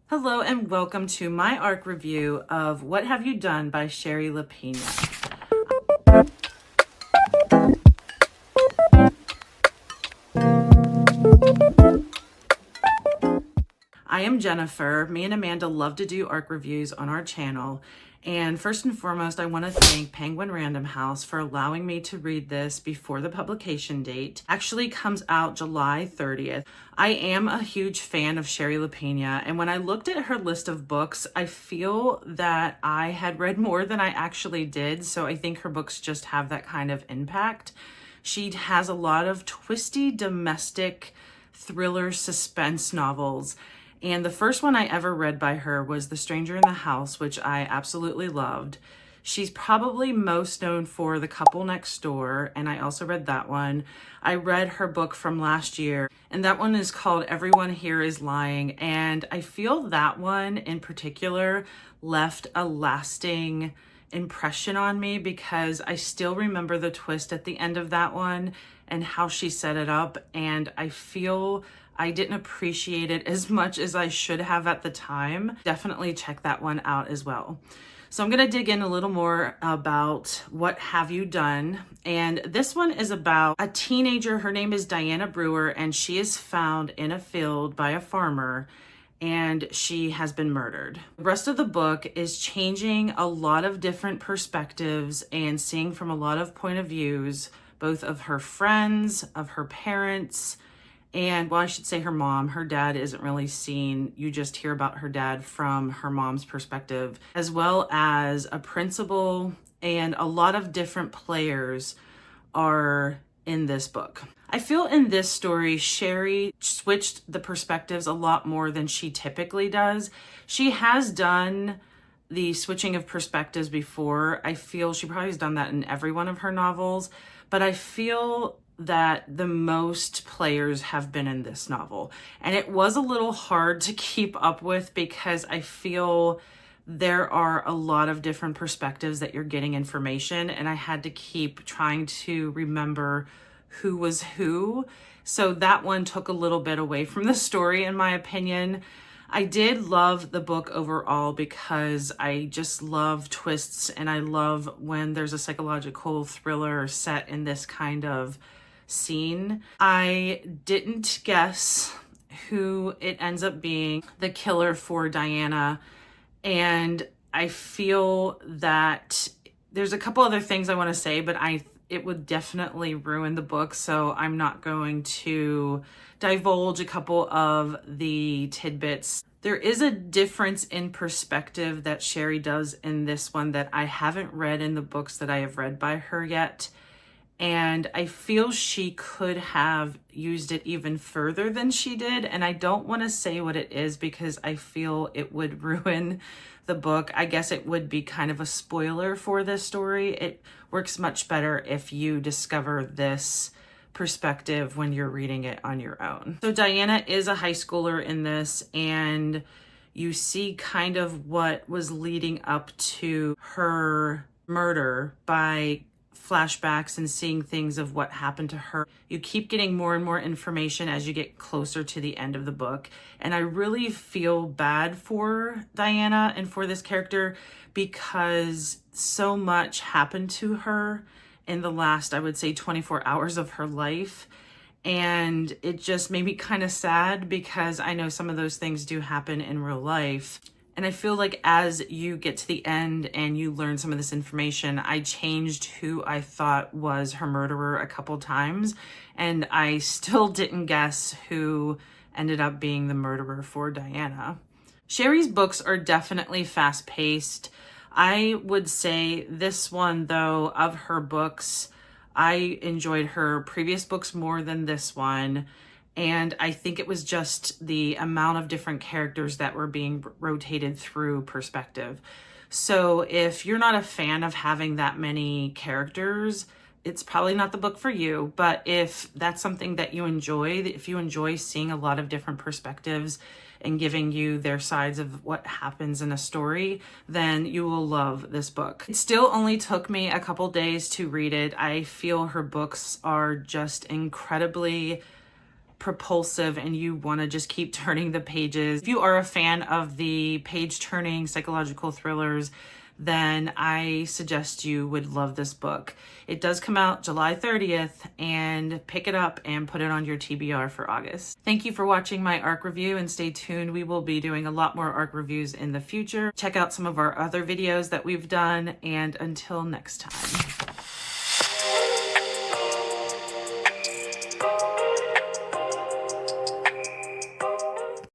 Hello and welcome to my ARC review of What Have You Done by Shari Lepena. I am Jennifer. Me and Amanda love to do ARC reviews on our channel. And first and foremost, I want to thank Penguin Random House for allowing me to read this before the publication date. Actually comes out July 30th. I am a huge fan of Shari Lepena, and when I looked at her list of books, I feel that I had read more than I actually did, so I think her books just have that kind of impact. She has a lot of twisty domestic thriller suspense novels. And the first one I ever read by her was The Stranger in the House, which I absolutely loved. She's probably most known for The Couple Next Door, and I also read that one. I read her book from last year, and that one is called Everyone Here is Lying, and I feel that one in particular left a lasting impression on me because I still remember the twist at the end of that one and how she set it up, and I feel I didn't appreciate it as much as I should have at the time. Definitely check that one out as well. So I'm going to dig in a little more about What Have You Done? And this one is about a teenager. Her name is Diana Brewer, and she is found in a field by a farmer, and she has been murdered. The rest of the book is changing a lot of different perspectives and seeing from a lot of point of views, both of her friends, of her parents, and, well, I should say her mom. Her dad isn't really seen. You just hear about her dad from her mom's perspective, as well as a principal, and a lot of different players are in this book. I feel in this story, Shari switched the perspectives a lot more than she typically does. She has done the switching of perspectives before. I feel she probably has done that in every one of her novels, but I feel that the most players have been in this novel. And it was a little hard to keep up with because I feel there are a lot of different perspectives that you're getting information, and I had to keep trying to remember who was who. So that one took a little bit away from the story, in my opinion. I did love the book overall because I just love twists, and I love when there's a psychological thriller set in this kind of scene. I didn't guess who it ends up being, the killer for Diana, and I feel that there's a couple other things I want to say, but it would definitely ruin the book, so I'm not going to divulge a couple of the tidbits. There is a difference in perspective that Shari does in this one that I haven't read in the books that I have read by her yet. And I feel she could have used it even further than she did. And I don't want to say what it is because I feel it would ruin the book. I guess it would be kind of a spoiler for this story. It works much better if you discover this perspective when you're reading it on your own. So Diana is a high schooler in this, and you see kind of what was leading up to her murder by flashbacks and seeing things of what happened to her. You keep getting more and more information as you get closer to the end of the book. And I really feel bad for Diana and for this character because so much happened to her in the last, I would say, 24 hours of her life. And it just made me kind of sad because I know some of those things do happen in real life. And I feel like as you get to the end and you learn some of this information, I changed who I thought was her murderer a couple times, and I still didn't guess who ended up being the murderer for Diana. Shari's books are definitely fast-paced. I would say this one, though, of her books, I enjoyed her previous books more than this one. And I think it was just the amount of different characters that were being rotated through perspective. So if you're not a fan of having that many characters, it's probably not the book for you. But if that's something that you enjoy, if you enjoy seeing a lot of different perspectives and giving you their sides of what happens in a story, then you will love this book. It still only took me a couple days to read it. I feel her books are just incredibly propulsive and you want to just keep turning the pages. If you are a fan of the page turning psychological thrillers, then I suggest you would love this book. It does come out July 30th, and pick it up and put it on your TBR for August. Thank you for watching my ARC review, and stay tuned. We will be doing a lot more ARC reviews in the future. Check out some of our other videos that we've done, and until next time.